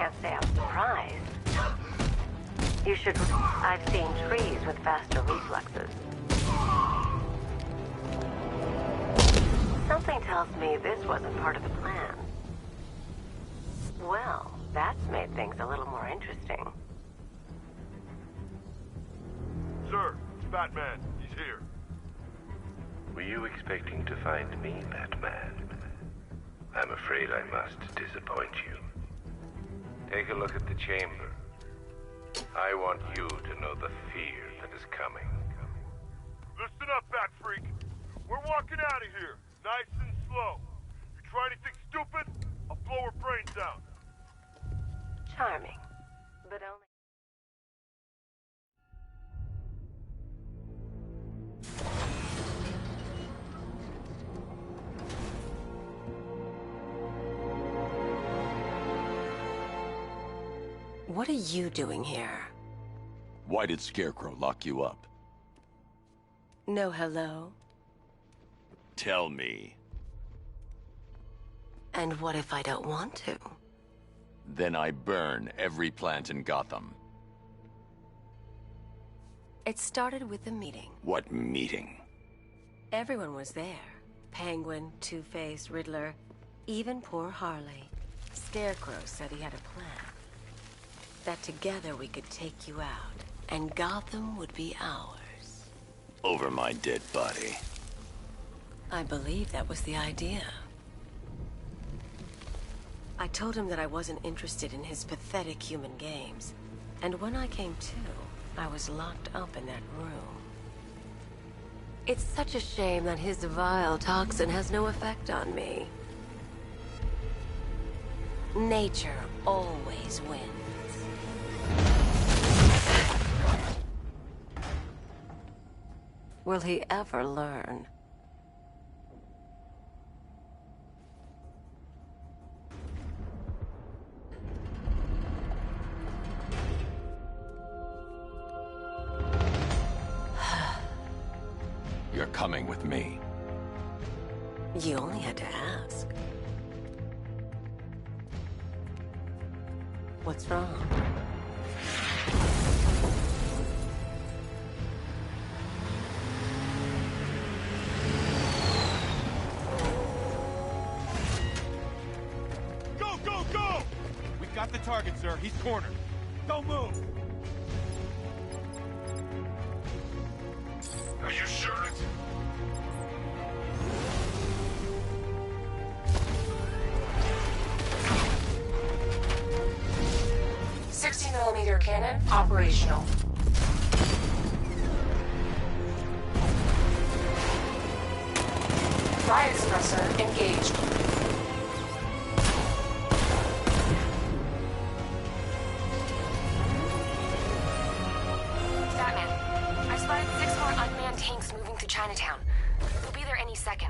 can't say I'm surprised. You should... I've seen trees with faster reflexes. Something tells me this wasn't part of the plan. Well, that's made things a little more interesting. Sir, it's Batman. He's here. Were you expecting to find me, Batman? I'm afraid I must disappoint you. Take a look at the chamber. I want you to know the fear that is coming. Listen up, Bat Freak. We're walking out of here, nice and slow. You try anything stupid, I'll blow her brains out. Charming, but only... What are you doing here? Why did Scarecrow lock you up? No hello? Tell me. And what if I don't want to? Then I burn every plant in Gotham. It started with a meeting. What meeting? Everyone was there. Penguin, Two-Face, Riddler, even poor Harley. Scarecrow said he had a plan. That together we could take you out, and Gotham would be ours. Over my dead body. I believe that was the idea. I told him that I wasn't interested in his pathetic human games, and when I came to, I was locked up in that room. It's such a shame that his vile toxin has no effect on me. Nature always wins. Will he ever learn? You're coming with me. You only had to ask. What's wrong? Go, go, go! We've got the target, sir. He's cornered. Don't move! Are you sure it's... 60mm cannon operational. Riot suppressor engaged. Batman, I spotted 6 more unmanned tanks moving through Chinatown. They'll be there any second.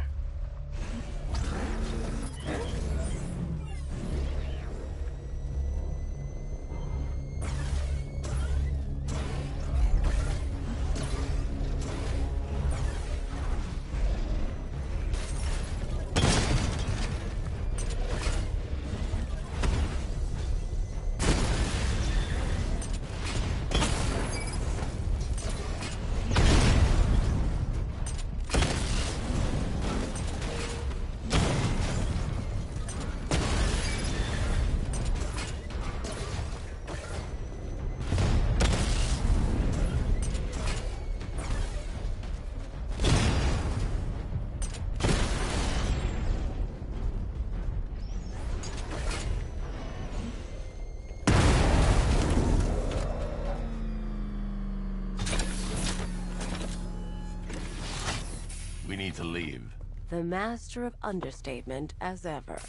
We need to leave. The master of understatement as ever.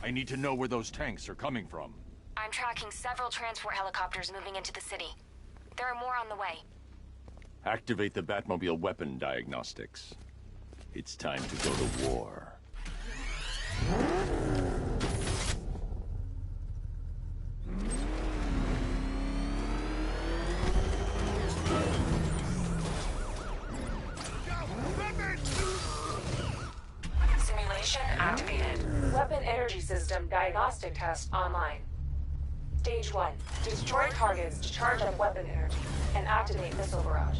I need to know where those tanks are coming from. I'm tracking several transport helicopters moving into the city. There are more on the way. Activate the Batmobile weapon diagnostics. It's time to go to war. activated. Weapon energy system diagnostic test online. Stage 1. Destroy targets to charge up weapon energy and activate missile barrage.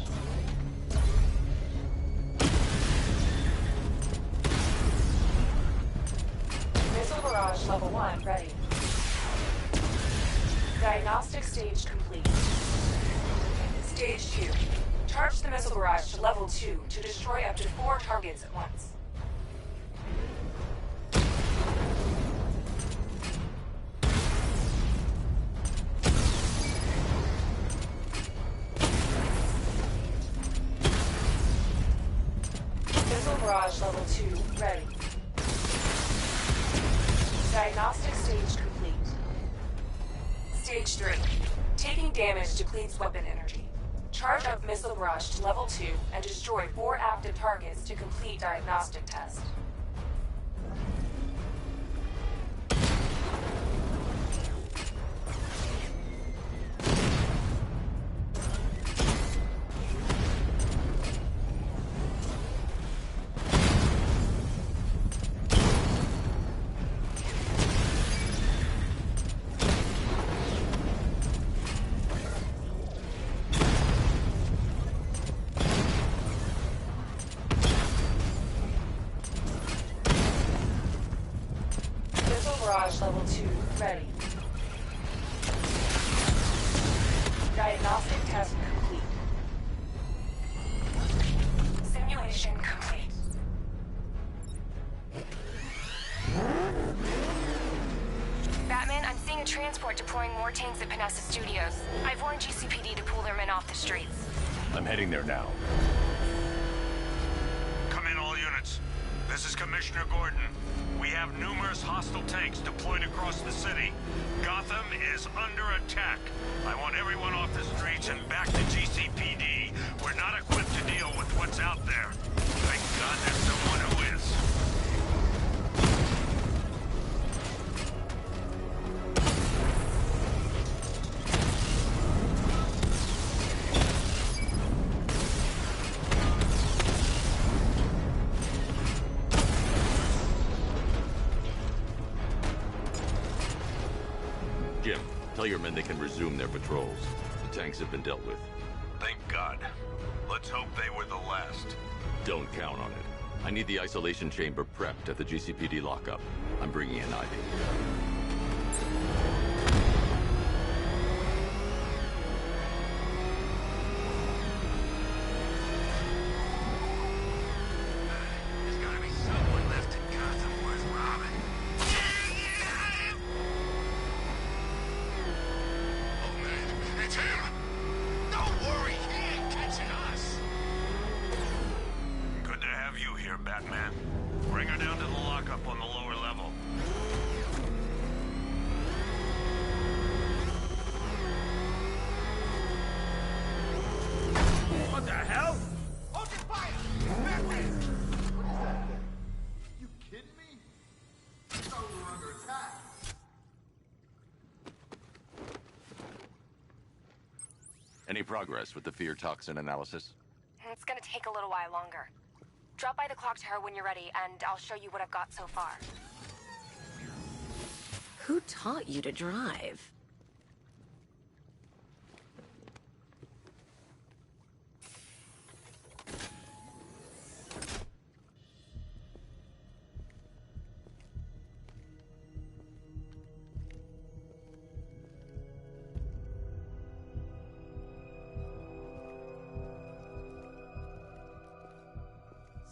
Missile barrage level 1 ready. Diagnostic stage complete. Stage 2. Charge the missile barrage to level 2 to destroy up to 4 targets at once. Missile barrage level 2 ready. Diagnostic stage complete. Stage 3. Taking damage depletes weapon energy. Charge up missile barrage to level 2 and destroy 4 active targets to complete diagnostic test. Barrage level 2 ready. Diagnostic test complete. Simulation complete. Batman, I'm seeing a transport deploying more tanks at Panessa Studios. I've warned GCPD to pull their men off the streets. I'm heading there now. Come in, all units. This is Commissioner Gordon. We have numerous hostile tanks deployed across the city. Gotham is under attack. I want everyone off the streets and back to GCPD. We're not equipped to deal with what's out there. Thank God there's someone who is. Jim, tell your men they can resume their patrols. The tanks have been dealt with. Thank God. Let's hope they were the last. Don't count on it. I need the isolation chamber prepped at the GCPD lockup. I'm bringing in Ivy. There's gotta be someone left in Gotham worth robbing. Oh man, it's him! Don't worry, he ain't catching us! Good to have you here, Batman. Bring her down to the lockup on the lower level. What the hell? Hold your fire! Batman! What is that thing? You kidding me? I thought we were under attack. Any progress with the fear toxin analysis? It's gonna take a little while longer. Drop by the clock tower when you're ready, and I'll show you what I've got so far. Who taught you to drive?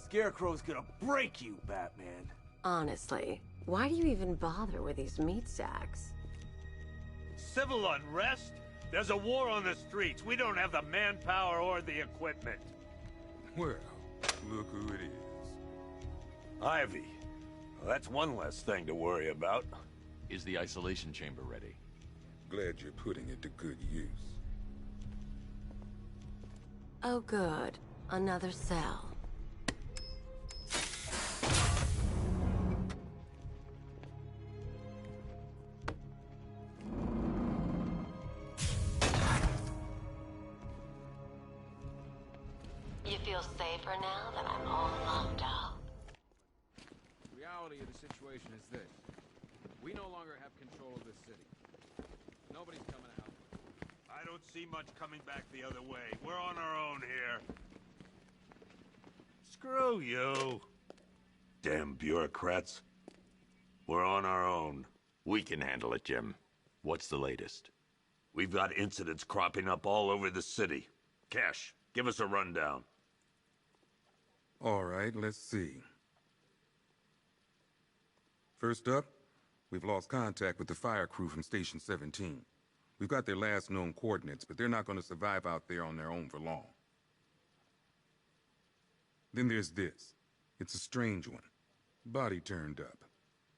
Scarecrow's gonna break you, Batman. Honestly, why do you even bother with these meat sacks? Civil unrest? There's a war on the streets. We don't have the manpower or the equipment. Well, look who it is. Ivy. Well, that's one less thing to worry about. Is the isolation chamber ready? Glad you're putting it to good use. Oh good, another cell. You feel safer now that I'm all locked up? Reality of the situation is this. We no longer have control of this city. Nobody's coming out. I don't see much coming back the other way. We're on our own here. Screw you. Damn bureaucrats. We're on our own. We can handle it, Jim. What's the latest? We've got incidents cropping up all over the city. Cash, give us a rundown. All right, let's see. First up, we've lost contact with the fire crew from Station 17. We've got their last known coordinates, but they're not going to survive out there on their own for long. Then there's this. It's a strange one. Body turned up.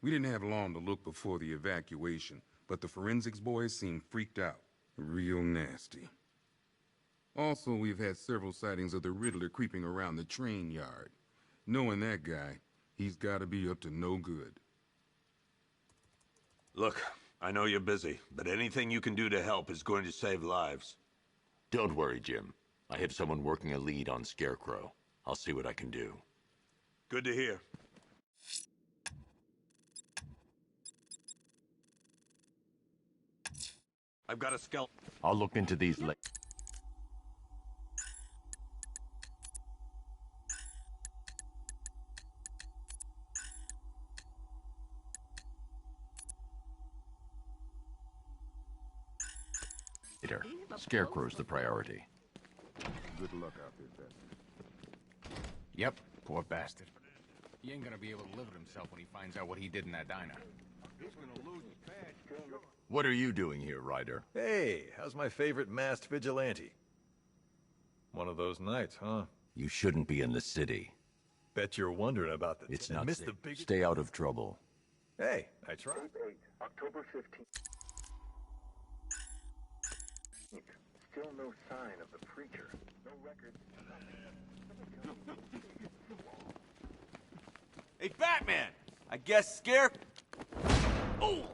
We didn't have long to look before the evacuation, but the forensics boys seemed freaked out. Real nasty. Also, we've had several sightings of the Riddler creeping around the train yard. Knowing that guy, he's got to be up to no good. Look, I know you're busy, but anything you can do to help is going to save lives. Don't worry, Jim. I have someone working a lead on Scarecrow. I'll see what I can do. Good to hear. I've got a skeleton. I'll look into these later. Scarecrow's the priority. Good luck out there, bastard. Yep, poor bastard. He ain't gonna be able to live with himself when he finds out what he did in that diner. He's gonna lose his badge. What are you doing here, Ryder? Hey, how's my favorite masked vigilante? One of those nights, huh? You shouldn't be in the city. Bet you're wondering about the... It's not safe. Stay out of trouble. Hey, I tried. October 15th. Still no sign of the preacher. No record. Hey, Batman! I guess Scare... Oh!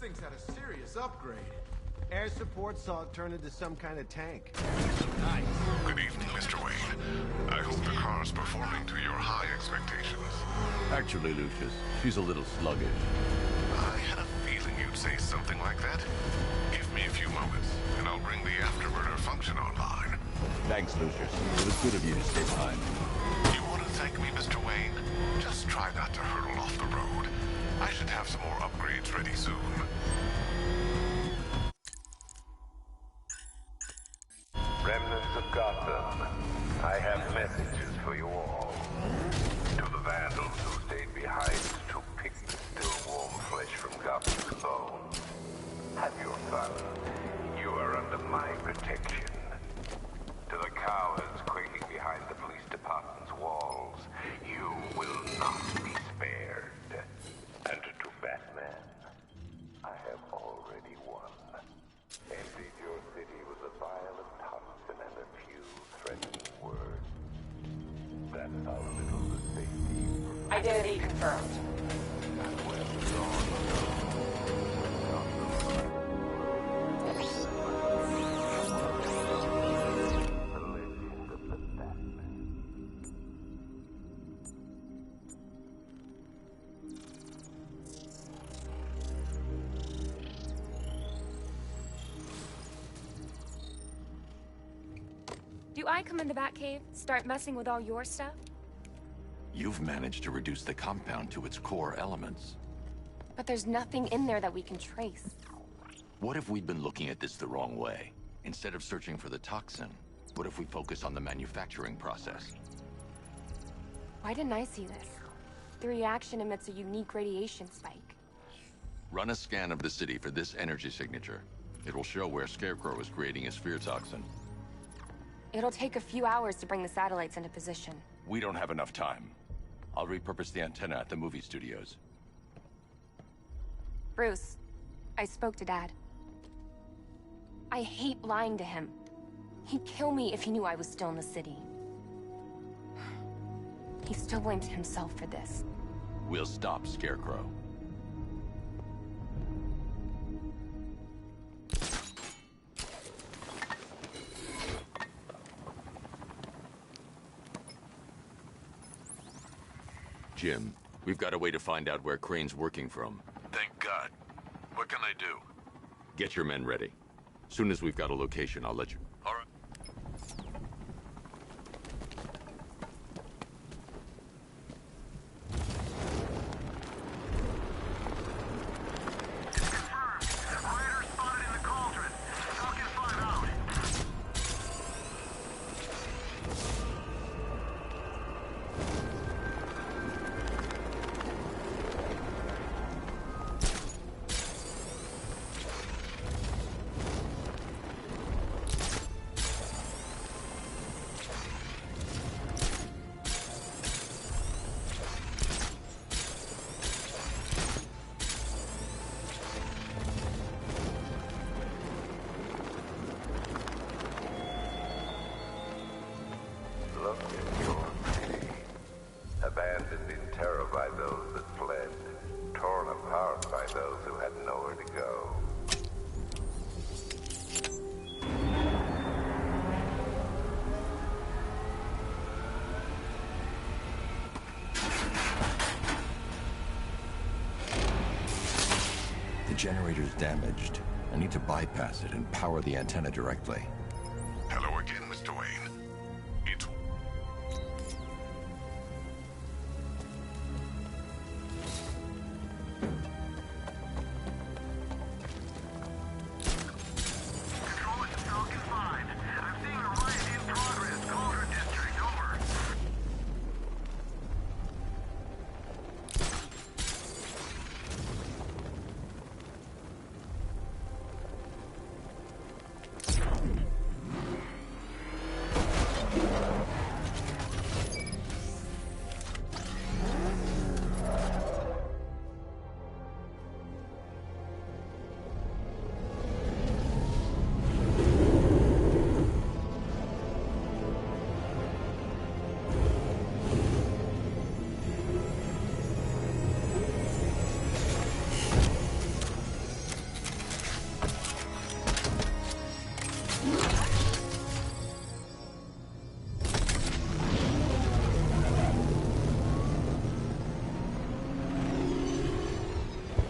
Thing's had a serious upgrade. Air support saw it turn into some kind of tank. Nice. Good evening, Mr. Wayne. I hope the car's performing to your high expectations. Actually, Lucius, she's a little sluggish. I had a feeling you'd say something like that. Give me a few moments, and I'll bring the afterburner function online. Thanks, Lucius. It was good of you to stay behind. You want to thank me, Mr. Wayne? Just try not to hurtle off the road. I should have some more upgrades ready soon. Remnants of Gotham, I have messages for you all. To the vandals who stayed behind to pick the still warm flesh from Gotham's bones. Have your fun. You are under my protection. To the cowards quaking behind the police department's walls, you will not be spared. And to Batman, I have already won. Emptied your city with a violent toxin and a few threatening words. That's how little the safety you provide. Identity confirmed. Do I come in the Batcave, start messing with all your stuff? You've managed to reduce the compound to its core elements. But there's nothing in there that we can trace. What if we'd been looking at this the wrong way? Instead of searching for the toxin, what if we focus on the manufacturing process? Why didn't I see this? The reaction emits a unique radiation spike. Run a scan of the city for this energy signature. It will show where Scarecrow is creating his fear toxin. It'll take a few hours to bring the satellites into position. We don't have enough time. I'll repurpose the antenna at the movie studios. Bruce, I spoke to Dad. I hate lying to him. He'd kill me if he knew I was still in the city. He still blames himself for this. We'll stop, Scarecrow. Jim, we've got a way to find out where Crane's working from. Thank God. What can I do? Get your men ready. Soon as we've got a location, I'll let you... All right. Look at your city. Abandoned in terror by those that fled. Torn apart by those who had nowhere to go. The generator's damaged. I need to bypass it and power the antenna directly. Hello again, Mr. Wayne. It's... Control it to Falcon 5. I'm seeing a riot in progress. Cauldron District, over.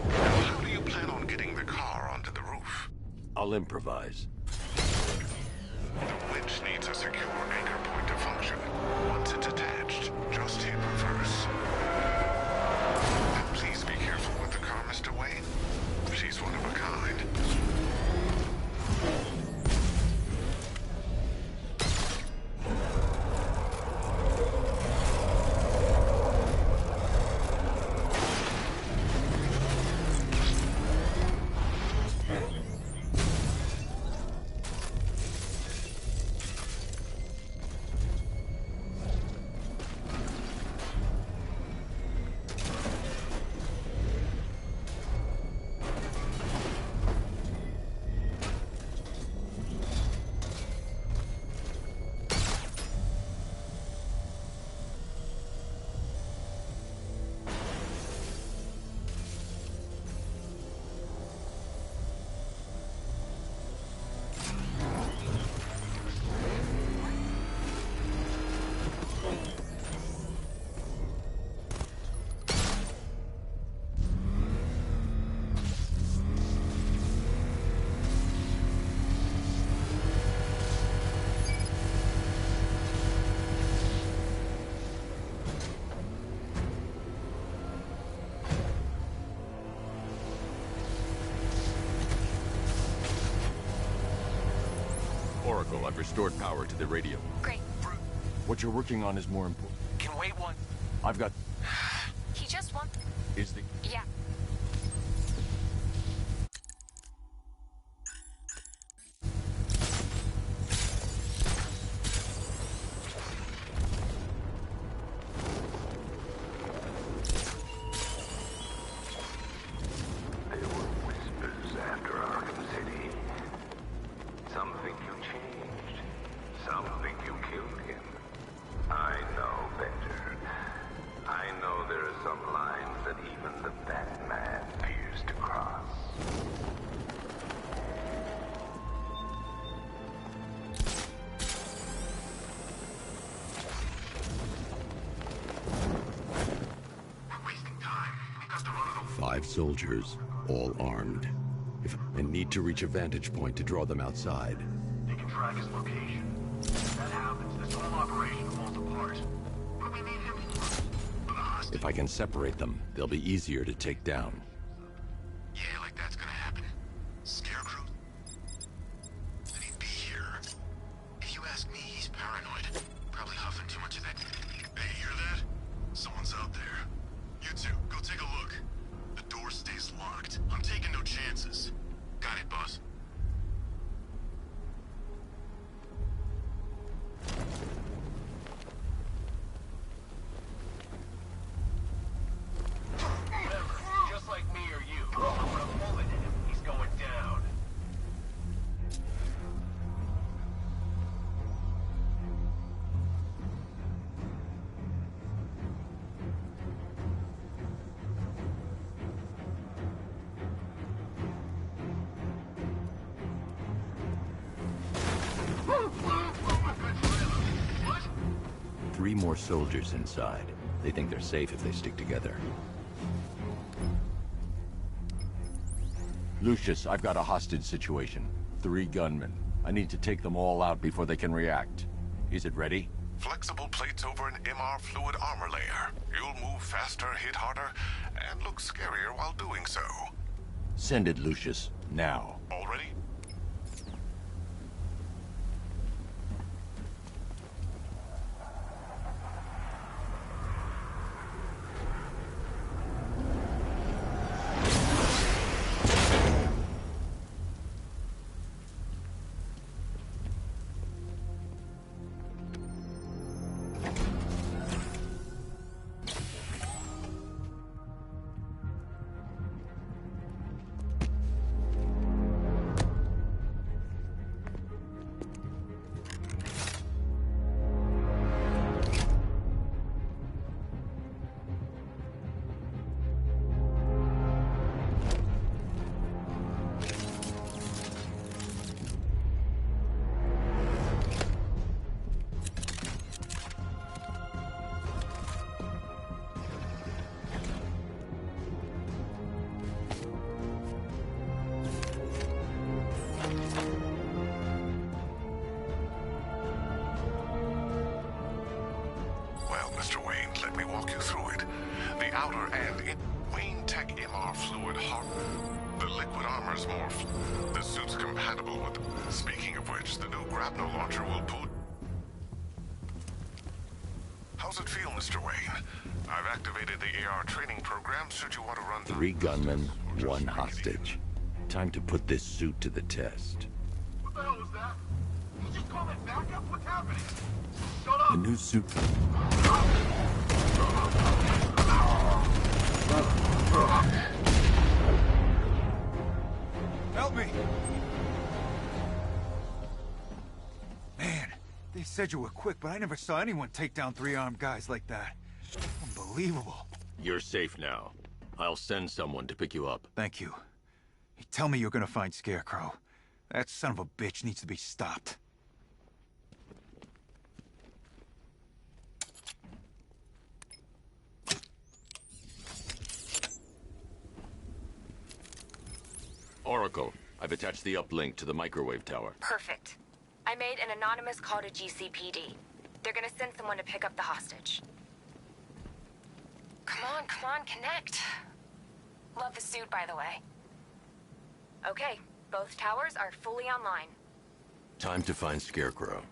How do you plan on getting the car onto the roof? I'll improvise. The winch needs a secure anchor point to function. Once it's attached, just hit reverse. And please be careful with the car, Mr. Wayne. She's one of a kind. Oracle, I've restored power to the radio. Great. What you're working on is more important. Can wait one. I've got... He just wants... Is the... Yeah. There were whispers after Arkham City. Some think you changed. Some think you killed him. I know better. I know there are some lines that even the Batman fears to cross. 5 soldiers, all armed. I need to reach a vantage point to draw them outside. They can track his location. If that happens, this whole operation falls apart. What do we need him for? If I can separate them, they'll be easier to take down. Yeah, like that's gonna happen. Scarecrow? Then he'd be here. If you ask me, he's paranoid. Probably huffing too much of that. Hey, you hear that? Someone's out there. You two, go take a look. The door stays locked. I'm taking no chances. Got it, boss. Just like me or you. I'm gonna bullet him. He's going down. Three more soldiers inside. They think they're safe if they stick together. Lucius, I've got a hostage situation. 3 gunmen. I need to take them all out before they can react. Is it ready? Flexible plates over an MR fluid armor layer. You'll move faster, hit harder, and look scarier while doing so. Send it, Lucius. Now. All ready? Well, Mr. Wayne, let me walk you through it. The outer and Wayne Tech MR fluid the liquid armor's morph. The suit's compatible with Speaking of which, the new grapnel launcher will boot. How's it feel, Mr. Wayne? I've activated the AR training program should you want to run 3 gunmen, 1 hostage. Time to put this suit to the test. What the hell was that? Did you just call that backup? What's happening? Shut up! The new suit... Help me! Man, they said you were quick, but I never saw anyone take down 3 armed guys like that. Unbelievable. You're safe now. I'll send someone to pick you up. Thank you. You tell me you're gonna find Scarecrow. That son of a bitch needs to be stopped. Oracle, I've attached the uplink to the microwave tower. Perfect. I made an anonymous call to GCPD. They're gonna send someone to pick up the hostage. Come on, connect. Love the suit, by the way. Okay, both towers are fully online. Time to find Scarecrow.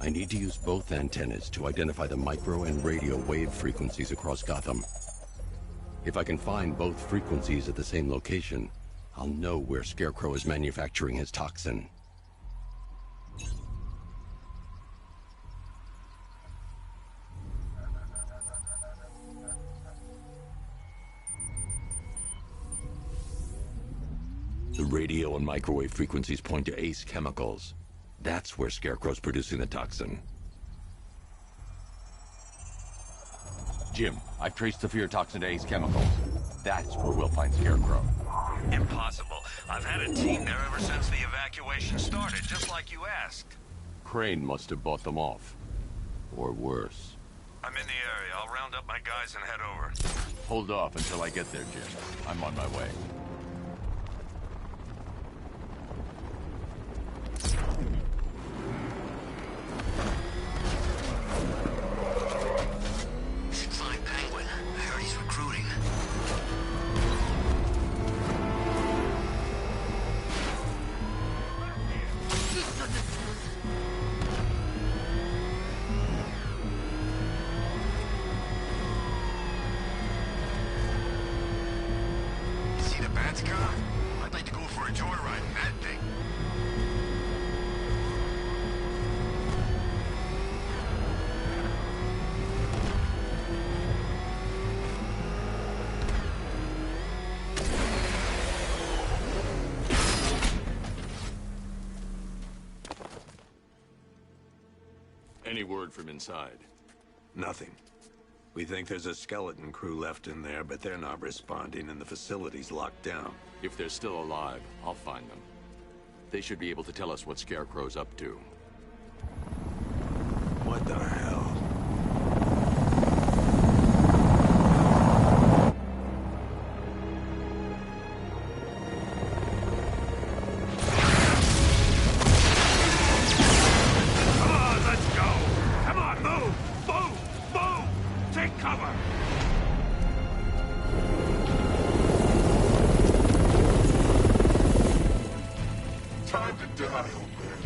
I need to use both antennas to identify the micro and radio wave frequencies across Gotham. If I can find both frequencies at the same location, I'll know where Scarecrow is manufacturing his toxin. The radio and microwave frequencies point to Ace Chemicals. That's where Scarecrow's producing the toxin. Jim, I've traced the fear toxin to Ace Chemicals. That's where we'll find Scarecrow. Impossible. I've had a team there ever since the evacuation started, just like you asked. Crane must have bought them off. Or worse. I'm in the area. I'll round up my guys and head over. Hold off until I get there, Jim. I'm on my way. You should find Penguin. I heard he's recruiting. See the Bats car? I'd like to go for a joyride in that thing. Any word from inside? Nothing. We think there's a skeleton crew left in there, but they're not responding and the facility's locked down. If they're still alive, I'll find them. They should be able to tell us what Scarecrow's up to. What the hell? Come on, let's go! Come on, move! Move! Move! Take cover! Time to die, old man.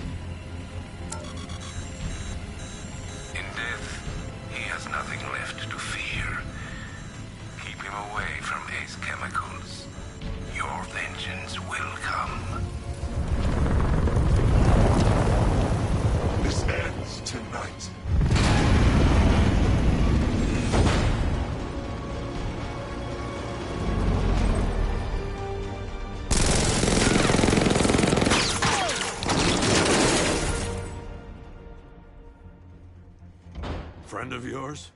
In death, he has nothing left to fear. Keep him away from Ace Chemicals. Your vengeance will come. This ends tonight. Friend of yours?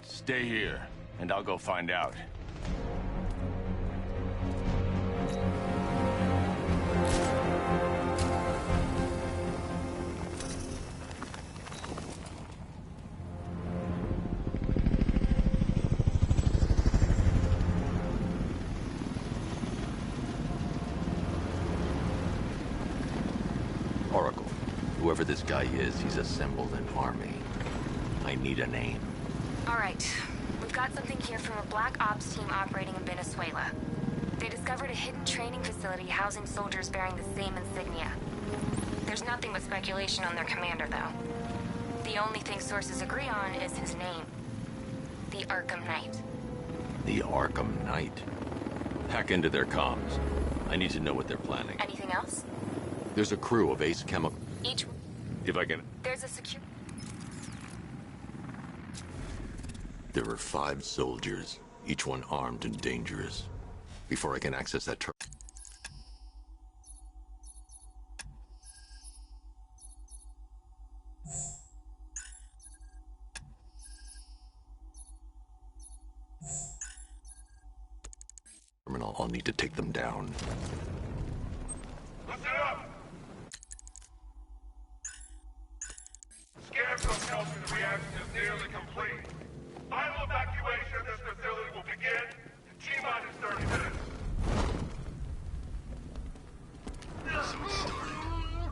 Stay here, and I'll go find out. Oracle, whoever this guy is, he's assembled an army. I need a name. All right. We've got something here from a Black Ops team operating in Venezuela. They discovered a hidden training facility housing soldiers bearing the same insignia. There's nothing but speculation on their commander, though. The only thing sources agree on is his name. The Arkham Knight. The Arkham Knight. Hack into their comms. I need to know what they're planning. Anything else? There's a crew of Ace Chemical. Each... If I can... There's a secure... There are 5 soldiers, each one armed and dangerous. Before I can access that terminal, I'll need to take them down. Listen up! Scarecrow tells me the reaction is nearly complete. Final evacuation of this facility will begin in T-minus 30 minutes. So it started.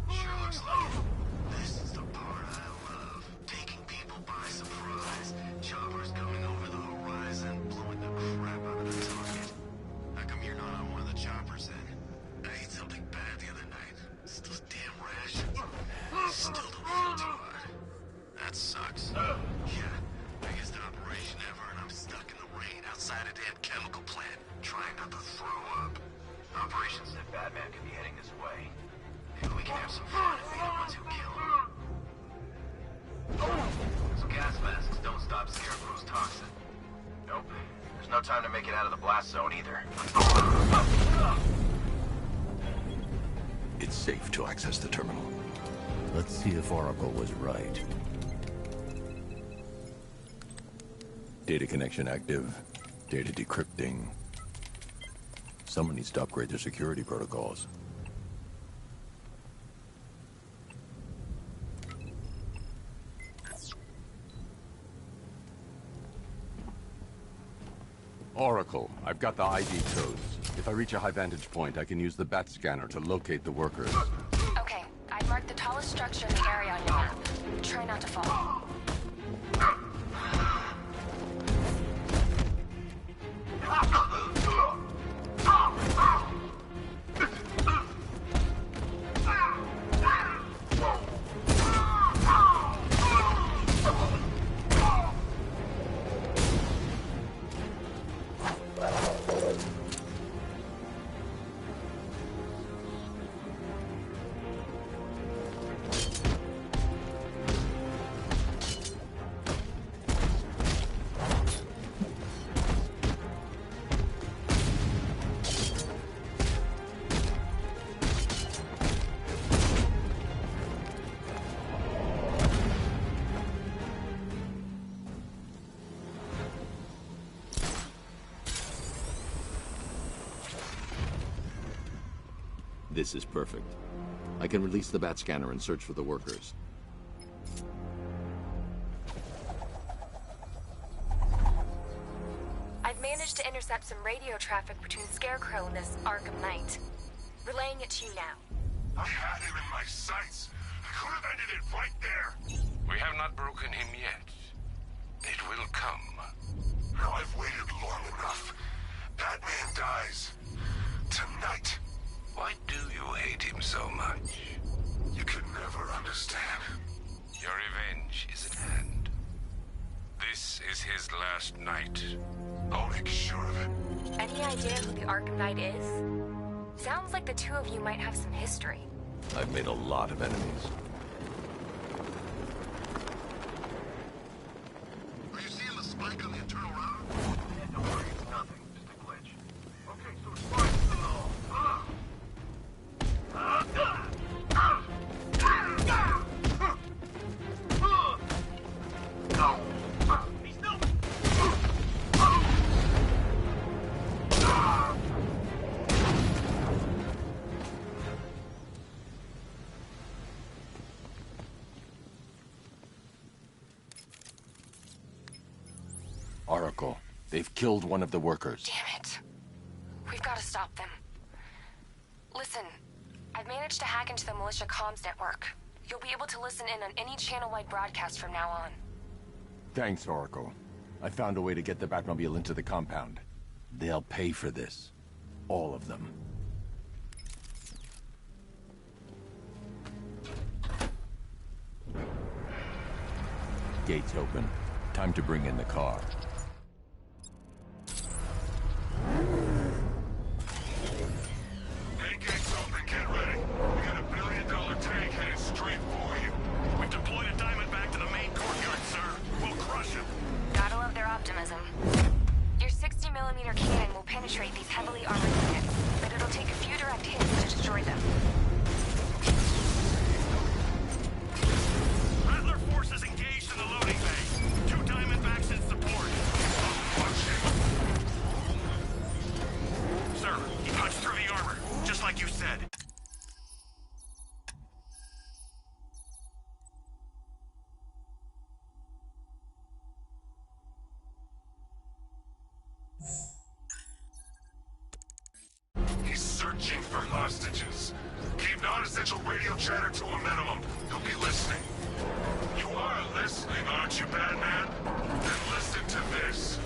Sure looks like it. This is the part I love. Taking people by surprise. Choppers coming over the horizon, blowing the crap out of the target. How come you're not on one of the choppers then? I ate something bad the other night. It's those damn rations. Still don't feel too hot. That sucks. Yeah, I guess There's no time to make it out of the blast zone either. It's safe to access the terminal. Let's see if Oracle was right. Data connection active. Data decrypting. Someone needs to upgrade their security protocols. Oracle, I've got the ID codes. If I reach a high vantage point, I can use the bat scanner to locate the workers. Okay, I've marked the tallest structure in the area on your map. Try not to fall. This is perfect. I can release the bat scanner and search for the workers. I've managed to intercept some radio traffic between Scarecrow and this Arkham Knight. Relaying it to you now. I had him in my sights. I could have ended it right there. We have not broken him yet. It will come. Now I've waited long enough. Batman dies. Tonight. Why do you hate him so much? You could never understand. Your revenge is at hand. This is his last night. I'll make sure of it. Any idea who the Arkham Knight is? Sounds like the two of you might have some history. I've made a lot of enemies. Are you seeing the spike on the internal router? Yeah, don't worry, it's nothing. Just a glitch. Okay, so it's fine. Oracle, they've killed one of the workers. Damn it. We've got to stop them. Listen, I've managed to hack into the militia comms network. You'll be able to listen in on any channel-wide broadcast from now on. Thanks, Oracle. I found a way to get the Batmobile into the compound. They'll pay for this. All of them. Gates open. Time to bring in the car. Hey, gates open, get ready. We got $1 billion tank headed straight for you. We've deployed a Diamondback to the main courtyard, sir. We'll crush him. Gotta love their optimism. Your 60mm cannon will penetrate these heavily armored units, but it'll take a few direct hits to destroy them. Rattler forces engaged in the loading bay. 2 Diamondbacks in support. Sir, he punched through the armor, just like you said. He's searching for hostages. Keep non-essential radio chatter to a minimum. He'll be listening. You are listening, aren't you, Batman? Then listen to this.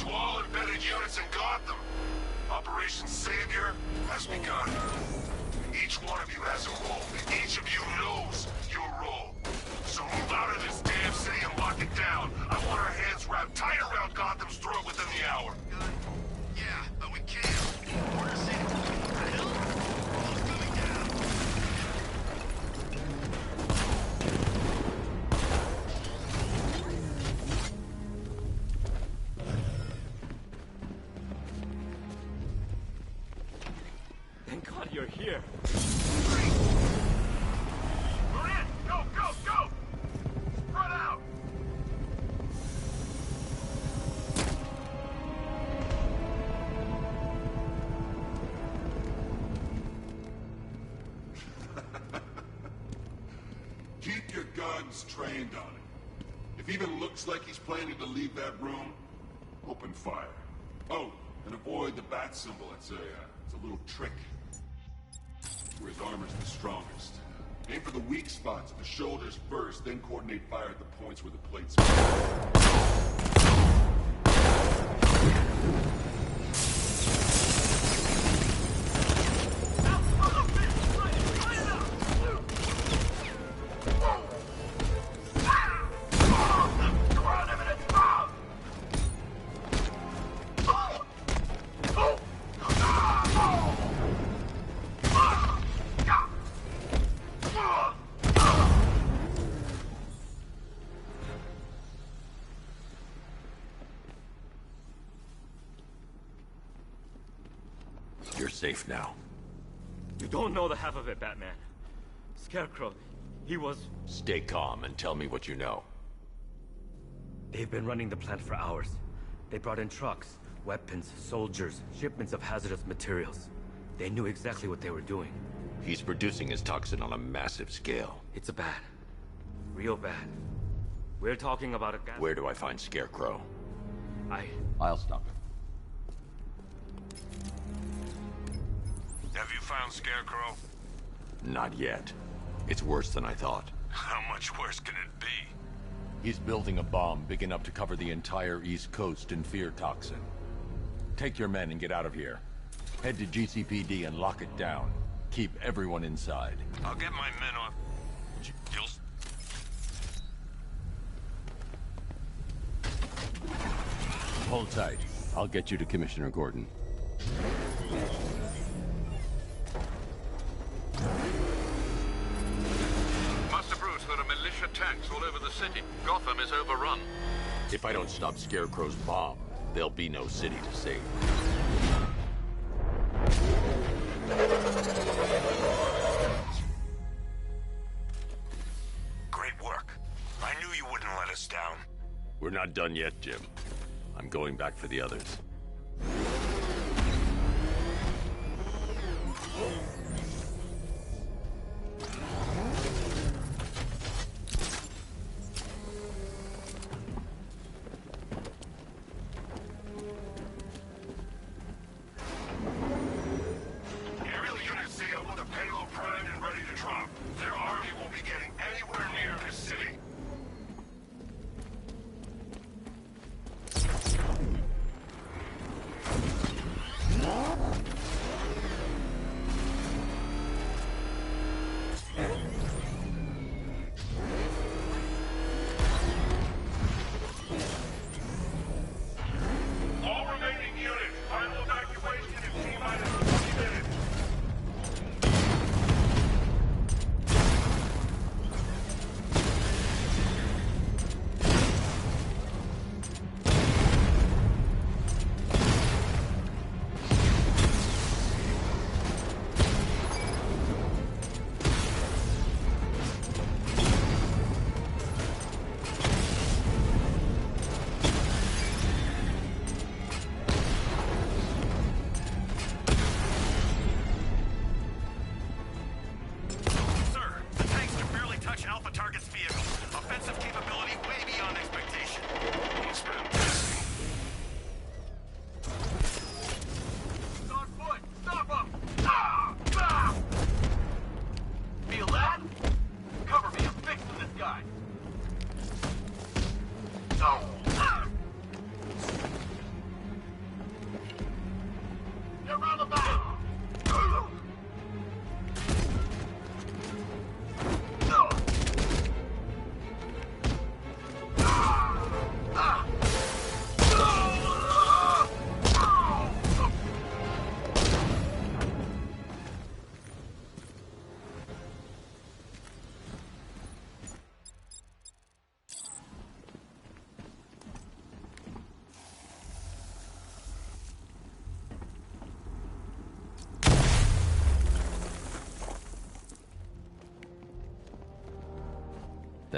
To all embedded units in Gotham, Operation Savior has begun. Each one of you has a role, and each of you knows your role. So move out of this damn city and lock it down. I want our hands wrapped tight around Gotham's throat within the hour. Yeah, but we can't. We're in city. The hill? Wall's coming down. Thank God you're here. We're in! Go, go, go! Spread out! Keep your guns trained on him. If he even looks like he's planning to leave that room, open fire. Oh, and avoid the bat symbol. It's a little trick. Where his armor's the strongest. Aim for the weak spots at the shoulders first, then coordinate fire at the points where the plates You're safe now. You don't know the half of it, Batman. Scarecrow, he was... Stay calm and tell me what you know. They've been running the plant for hours. They brought in trucks, weapons, soldiers, shipments of hazardous materials. They knew exactly what they were doing. He's producing his toxin on a massive scale. It's bad. Real bad. We're talking about a gas... Where do I find Scarecrow? I'll stop it. Have you found Scarecrow? Not yet. It's worse than I thought. How much worse can it be? He's building a bomb big enough to cover the entire East Coast in fear toxin. Take your men and get out of here. Head to GCPD and lock it down. Keep everyone inside. I'll get my men off. You'll... Hold tight. I'll get you to Commissioner Gordon. Master Bruce, there are militia tanks all over the city. Gotham is overrun. If I don't stop Scarecrow's bomb, there'll be no city to save. Great work. I knew you wouldn't let us down. We're not done yet, Jim. I'm going back for the others. Aerial units sail with a payload primed and ready to drop. Their army won't be getting anywhere near this city.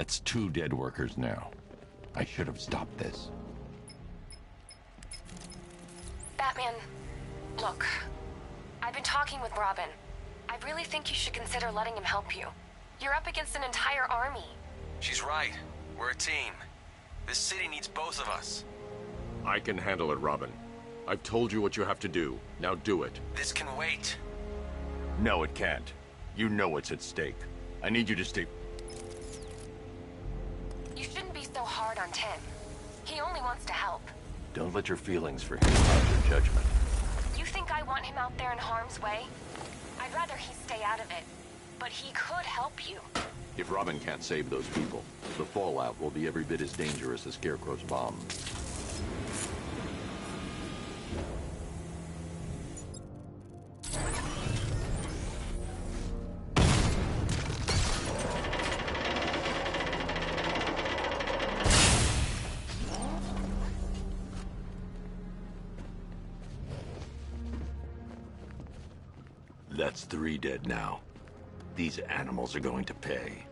That's 2 dead workers now. I should have stopped this. Batman, look. I've been talking with Robin. I really think you should consider letting him help you. You're up against an entire army. She's right. We're a team. This city needs both of us. I can handle it, Robin. I've told you what you have to do. Now do it. This can wait. No, it can't. You know what's at stake. I need you to stay... You shouldn't be so hard on Tim. He only wants to help. Don't let your feelings for him cloud your judgment. You think I want him out there in harm's way? I'd rather he stay out of it. But he could help you. If Robin can't save those people, the fallout will be every bit as dangerous as Scarecrow's bomb. That's 3 dead now. These animals are going to pay.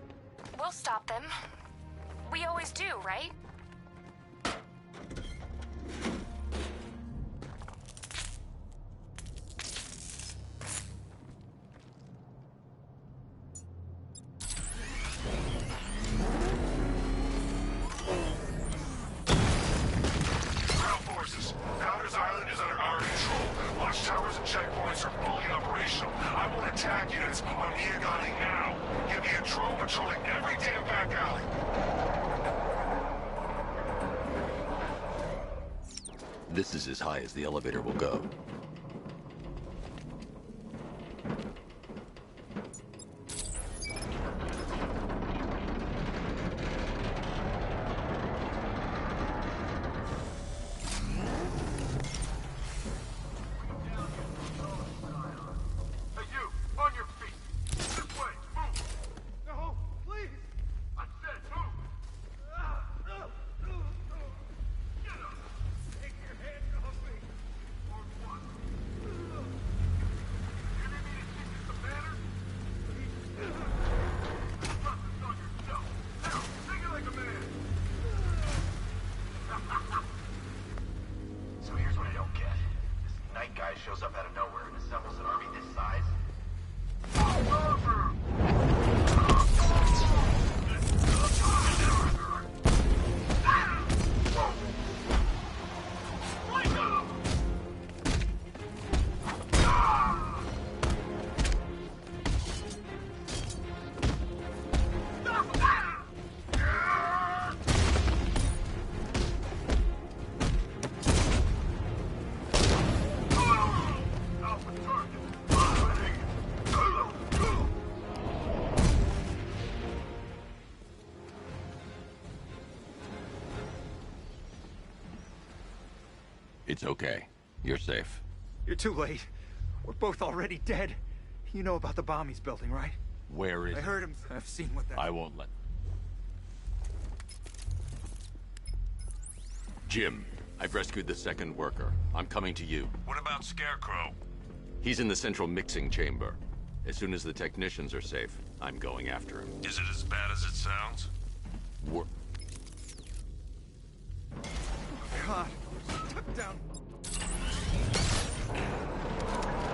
We'll stop them. We always do, right? Ground forces, Powder's Island is under our control. Watchtowers and checkpoints are fully operational. I want attack units on Neogani now. Give me a drone patrolling every damn back alley. This is as high as the elevator will go. Hey, you! On your feet! This way! Move! No, please! I said move! Get up! Take your hands off me! Or what? You need me to teach you some manners? Trust this on yourself! Now, take it like a man! So here's what I don't get. This night guy shows up out of nowhere and assembles an army this size. It's okay. You're safe. You're too late. We're both already dead. You know about the bomb he's building, right? Where is I heard him. I've seen what that... I won't let... Jim, I've rescued the 2nd worker. I'm coming to you. What about Scarecrow? He's in the central mixing chamber. As soon as the technicians are safe, I'm going after him. Is it as bad as it sounds? God. Took down...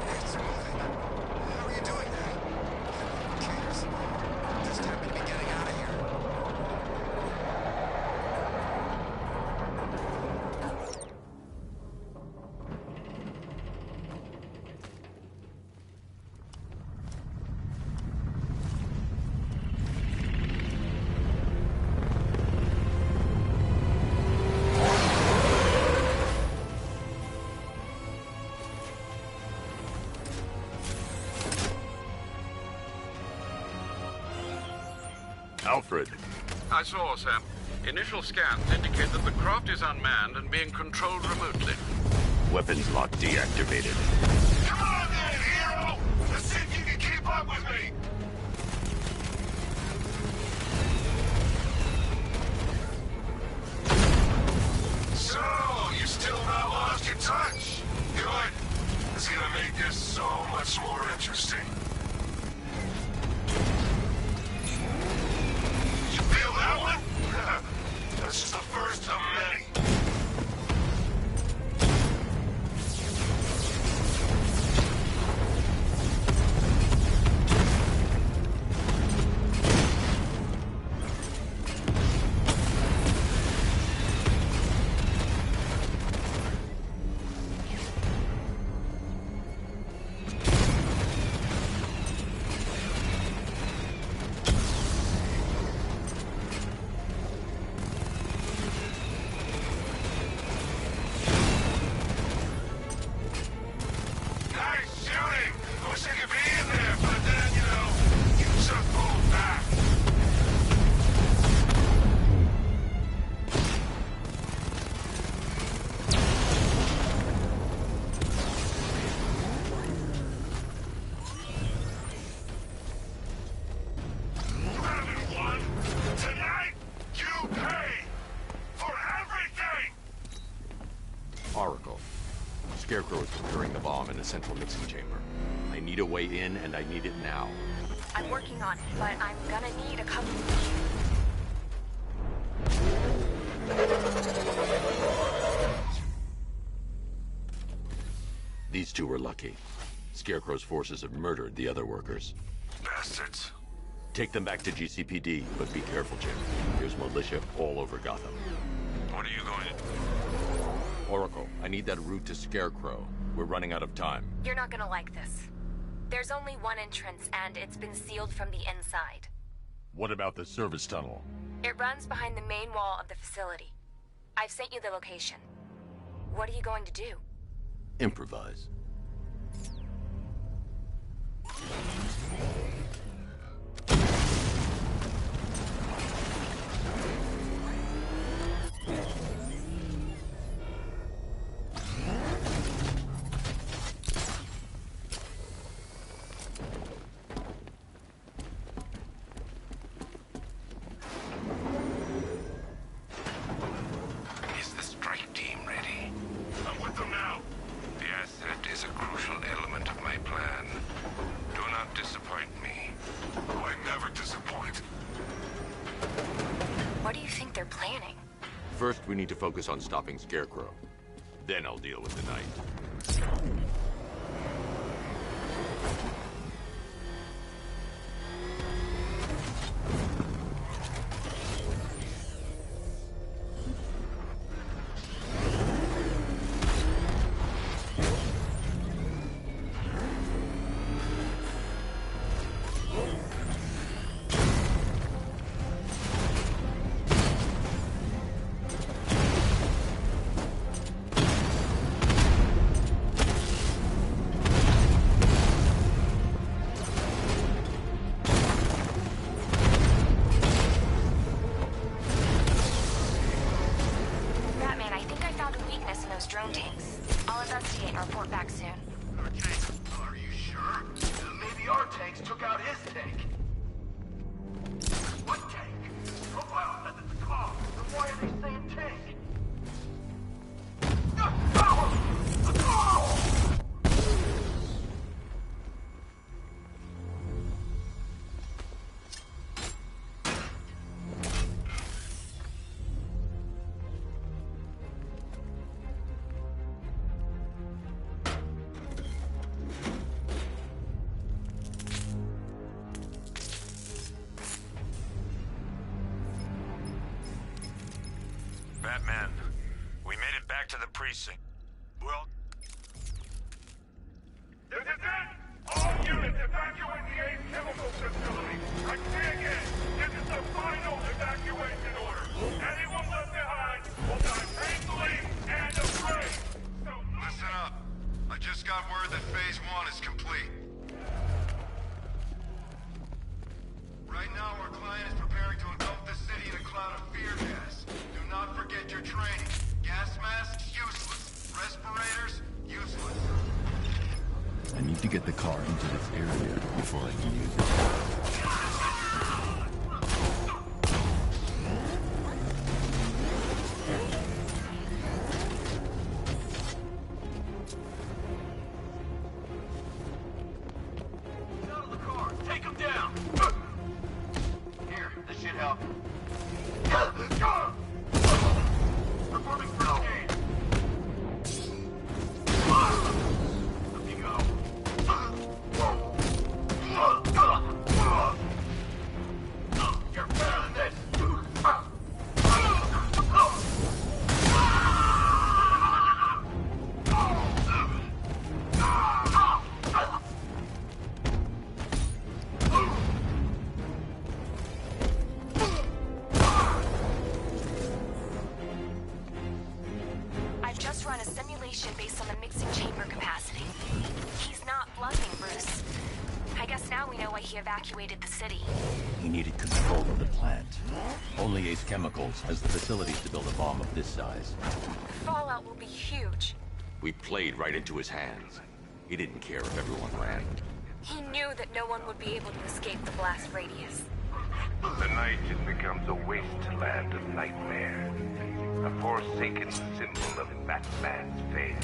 It's moving. How are you doing that? Who cares? Just happen to be getting out of here. Alfred. I saw, Sam. Initial scans indicate that the craft is unmanned and being controlled remotely. Weapons lock deactivated. Come on then, hero! Let's see if you can keep up with me! So, you still not lost your touch? Good. It's gonna make this so much more interesting. You feel that? Scarecrow is preparing the bomb in the central mixing chamber. I need a way in, and I need it now. I'm working on it, but I'm gonna need a couple. These two were lucky. Scarecrow's forces have murdered the other workers. Bastards. Take them back to GCPD, but be careful, Jim. There's militia all over Gotham. What are you going to... Oracle, I need that route to Scarecrow. We're running out of time. You're not gonna like this. There's only one entrance, and it's been sealed from the inside. What about the service tunnel? It runs behind the main wall of the facility. I've sent you the location. What are you going to do? Improvise. Is the strike team ready? I'm with them now. The asset is a crucial element of my plan. Do not disappoint me. Oh, I never disappoint. What do you think they're planning? First, we need to focus on stopping Scarecrow. Then I'll deal with the Knight. Drone tanks. I'll investigate and report back soon. Okay, are you sure? Maybe our tanks took out his tank. What tank? Profile says it's a car. Then why are they saying tank? Batman, we made it back to the precinct. Well... This is it! All units evacuate the Ace Chemical Facility! I say again, this is the final evacuation order! Anyone left behind will die painfully and afraid! So listen up. I just got word that Phase 1 is complete. Right now, our client is preparing to engulf the city in a cloud of fear gas. Do not forget your training. Gas masks, useless. Respirators, useless. I need to get the car into this area before I can use it. Get out of the car! Take him down! Here, this should help. Performing first aid. Up you go. You're better than this. I've just run a simulation based on the mixing chamber capacity. He's not bluffing, Bruce. I guess now we know why he evacuated the city. He needed control of the plant. Only Ace Chemicals has the facilities to build a bomb of this size. Fallout will be huge. We played right into his hands. He didn't care if everyone ran. He knew that no one would be able to escape the blast radius. The night just becomes a wasteland of nightmare. A forsaken symbol of Batman's fate.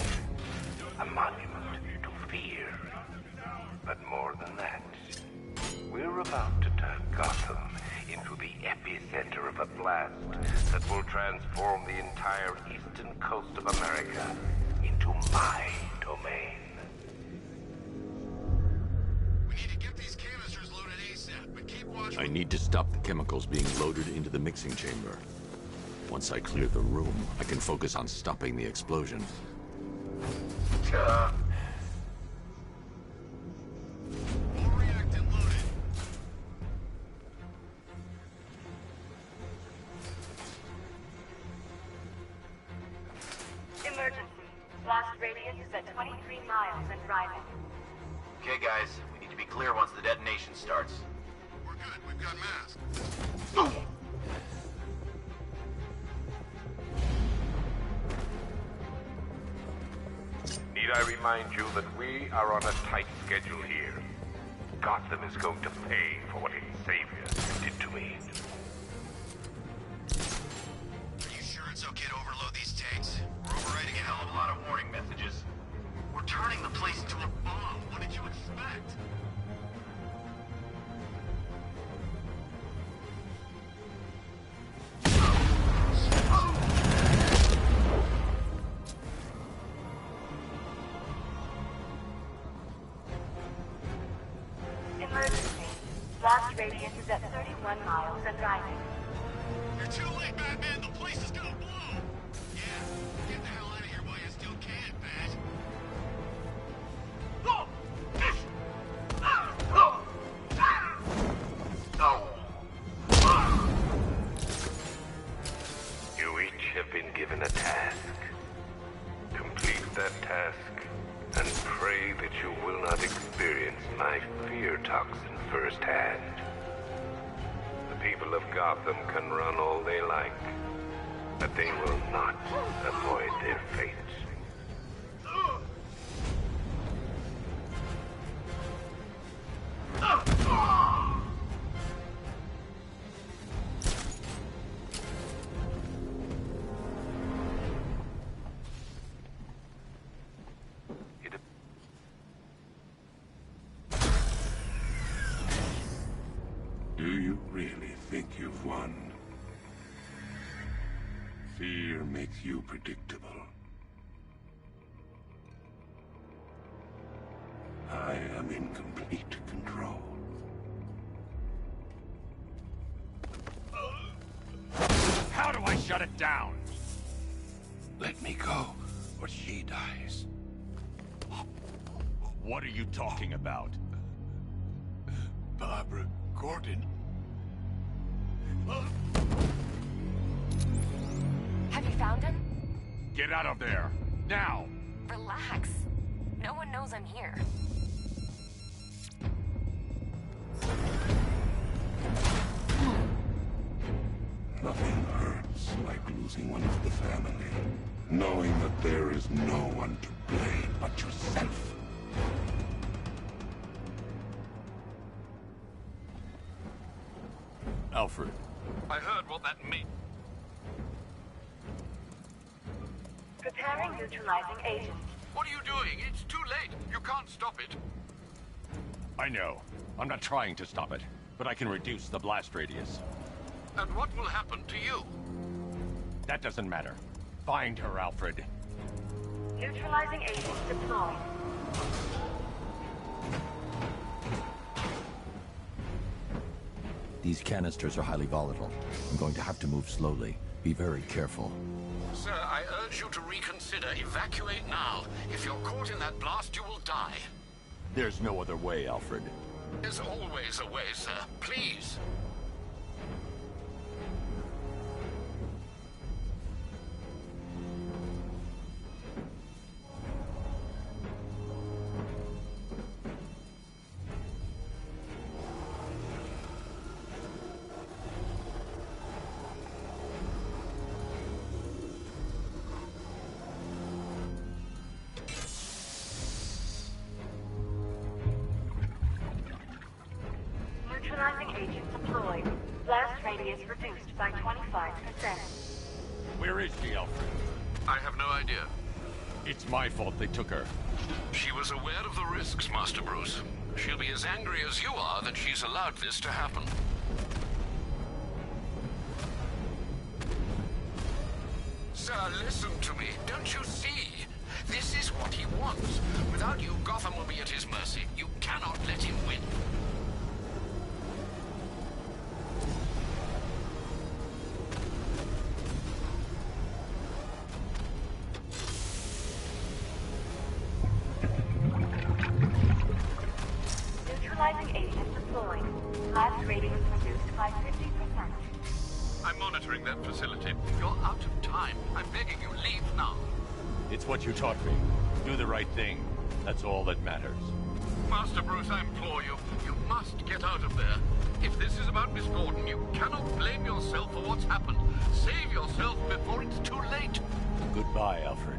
I need to stop the chemicals being loaded into the mixing chamber. Once I clear the room, I can focus on stopping the explosion. Emergency. Blast radius is at 23 miles and rising. Okay, guys, we need to be clear once the detonation starts. We're good. We've got masks. Need I remind you that we are on a tight schedule here? Gotham is going to pay for what its savior did to me. Are you sure it's okay to overload these tanks? We're overriding a hell of a lot of warning messages. We're turning the place into a bomb. What did you expect? Emergency. Blast radius is at 31 miles and rising. You're too late, Batman. The place is gonna blow. Yeah, get the hell out of here while you still can, Bat. You each have been given a task. Complete that task, and pray that you will not experience my fear toxin firsthand. The people of Gotham can run all they like, but they will not avoid their fate. Do you really think you've won? Fear makes you predictable. I am in complete control. How do I shut it down? Let me go, or she dies. What are you talking about? Barbara Gordon. Have you found him? Get out of there! Now! Relax. No one knows I'm here. Nothing hurts like losing one of the family. Knowing that there is no one to blame but yourself. Alfred. I heard what that meant. Preparing neutralizing agent. What are you doing? It's too late. You can't stop it. I know. I'm not trying to stop it, but I can reduce the blast radius. And what will happen to you? That doesn't matter. Find her, Alfred. Neutralizing agent deployed. These canisters are highly volatile. I'm going to have to move slowly. Be very careful. Sir, I urge you to reconsider. Evacuate now. If you're caught in that blast, you will die. There's no other way, Alfred. There's always a way, sir. Please. Neutralizing agent deployed. Blast radius reduced by 25%. Where is she, Alfred? I have no idea. It's my fault they took her. She was aware of the risks, Master Bruce. She'll be as angry as you are that she's allowed this to happen. Sir, listen to me. Don't you see? This is what he wants. Without you, Gotham will be at his mercy. You cannot let him win. entering that facility. You're out of time. I'm begging you, leave now. It's what you taught me. Do the right thing. That's all that matters. Master Bruce, I implore you, you must get out of there. If this is about Miss Gordon, you cannot blame yourself for what's happened. Save yourself before it's too late. Goodbye, Alfred.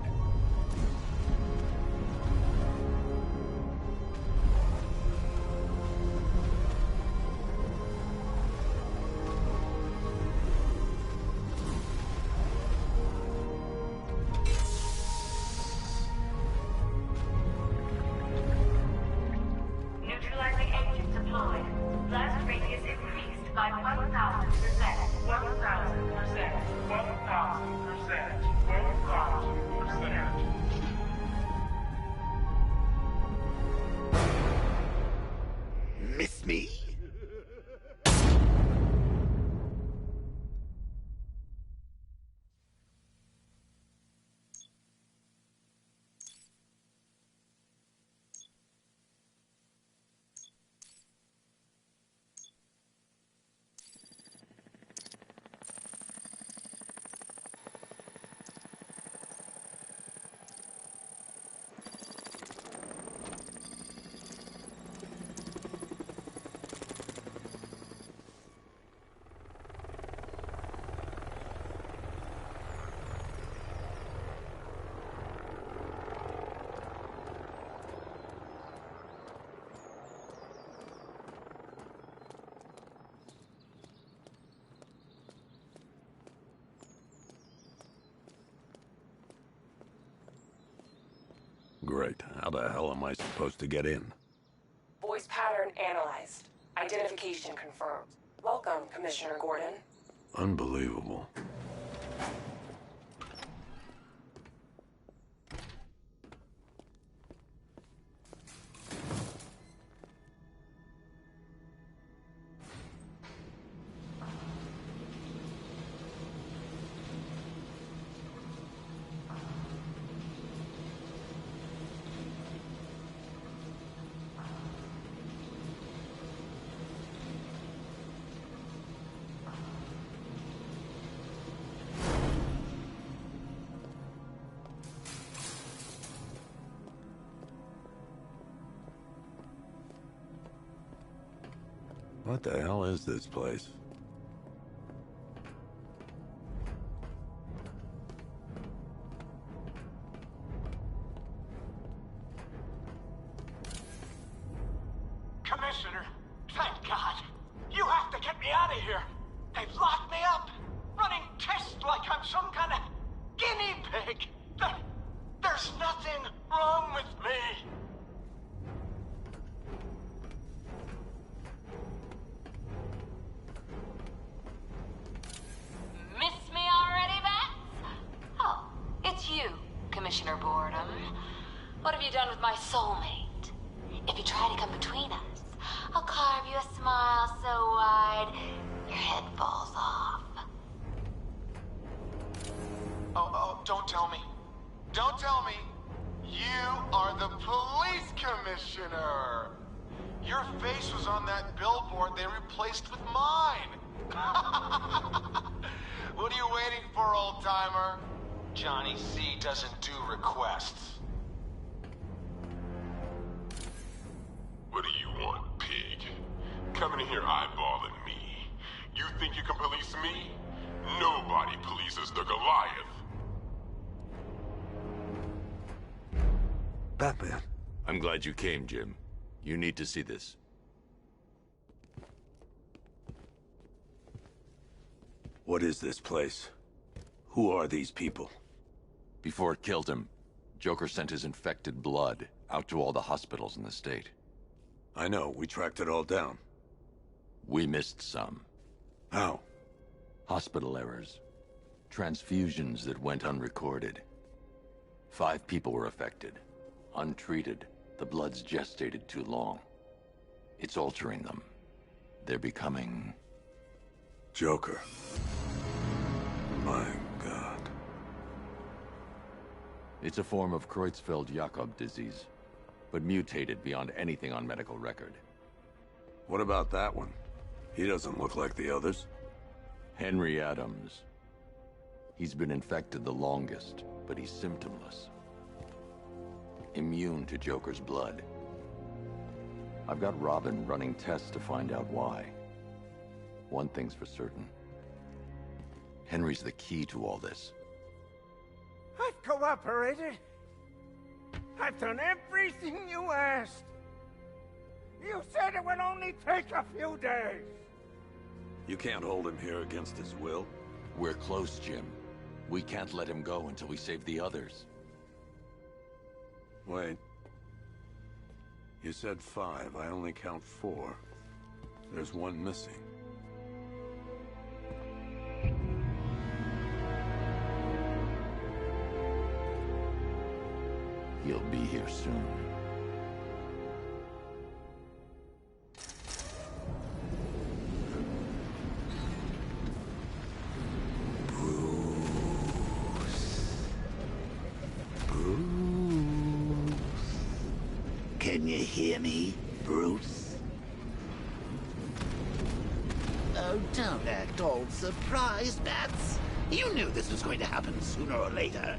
Neutralizing agent deployed. Blast radius increased by 1,000%. 1,000%. 1,000%. 1,000%. Miss me? Great. How the hell am I supposed to get in? Voice pattern analyzed. Identification confirmed. Welcome, Commissioner Gordon. Unbelievable. What the hell is this place? Commissioner, thank God. You have to get me out of here. They've locked me up, running tests like I'm some kind of guinea pig. There's nothing wrong with me. Miss me already, Bats? Oh, it's you, Commissioner Boredom. What have you done with my soulmate? If you try to come between us, I'll carve you a smile so wide, your head falls off. Oh, don't tell me. Don't tell me. You are the police commissioner. Your face was on that billboard they replaced with mine. What are you waiting for, old-timer? Johnny C doesn't do requests. What do you want, pig? Coming in here eyeballing me. You think you can police me? Nobody polices the Goliath. Batman. I'm glad you came, Jim. You need to see this. What is this place? Who are these people? Before it killed him, Joker sent his infected blood out to all the hospitals in the state. I know, we tracked it all down. We missed some. How? Hospital errors. Transfusions that went unrecorded. 5 people were affected. Untreated, the blood's gestated too long. It's altering them. They're becoming... Joker. My God. It's a form of Creutzfeldt-Jakob disease, but mutated beyond anything on medical record. What about that one? He doesn't look like the others. Henry Adams. He's been infected the longest, but he's symptomless. Immune to Joker's blood. I've got Robin running tests to find out why. One thing's for certain. Henry's the key to all this. I've cooperated. I've done everything you asked. You said it would only take a few days. You can't hold him here against his will. We're close, Jim. We can't let him go until we save the others. Wait. You said 5. I only count 4. There's one missing. He'll be here soon. Can you hear me, Bruce? Oh, don't act all surprised, Bats. You knew this was going to happen sooner or later.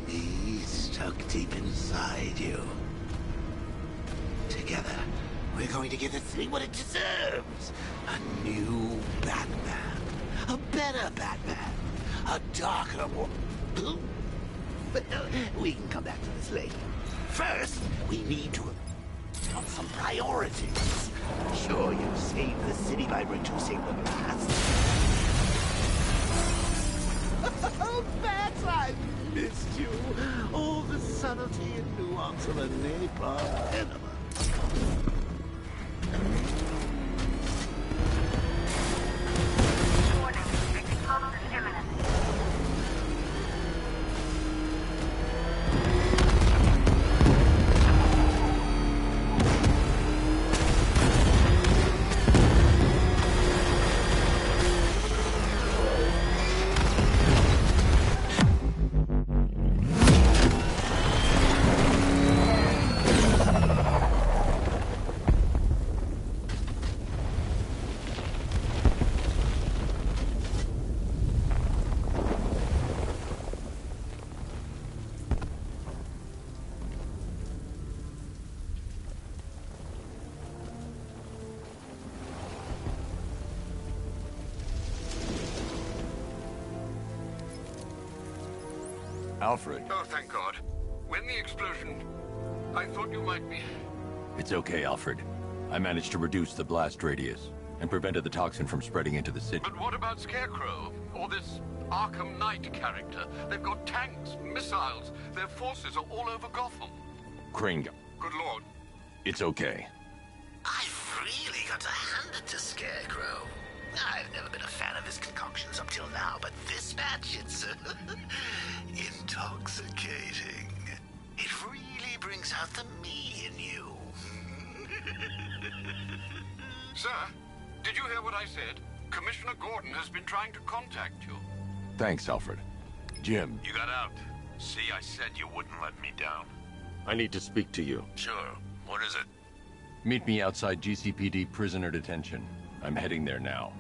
Me stuck deep inside you. Together, we're going to give the city what it deserves. A new Batman. A better Batman. A darker one. But we can come back to this later. First, we need to on some priorities. Sure, you saved the city by reducing the blast. Oh, Bats, I missed you. All the subtlety and nuance of a napalm enema. Warning, explosion imminent. Alfred. Oh, thank God. When the explosion... I thought you might be... It's okay, Alfred. I managed to reduce the blast radius and prevented the toxin from spreading into the city. But what about Scarecrow? Or this Arkham Knight character? They've got tanks, missiles. Their forces are all over Gotham. Crane, Good Lord. it's okay. I've really got to hand it to Scarecrow. I've never been a fan of his concoctions up till now, but this match, it's intoxicating. It really brings out the me in you. Sir, did you hear what I said? Commissioner Gordon has been trying to contact you. Thanks, Alfred. Jim. You got out. See, I said you wouldn't let me down. I need to speak to you. Sure. What is it? Meet me outside GCPD prisoner detention. I'm heading there now.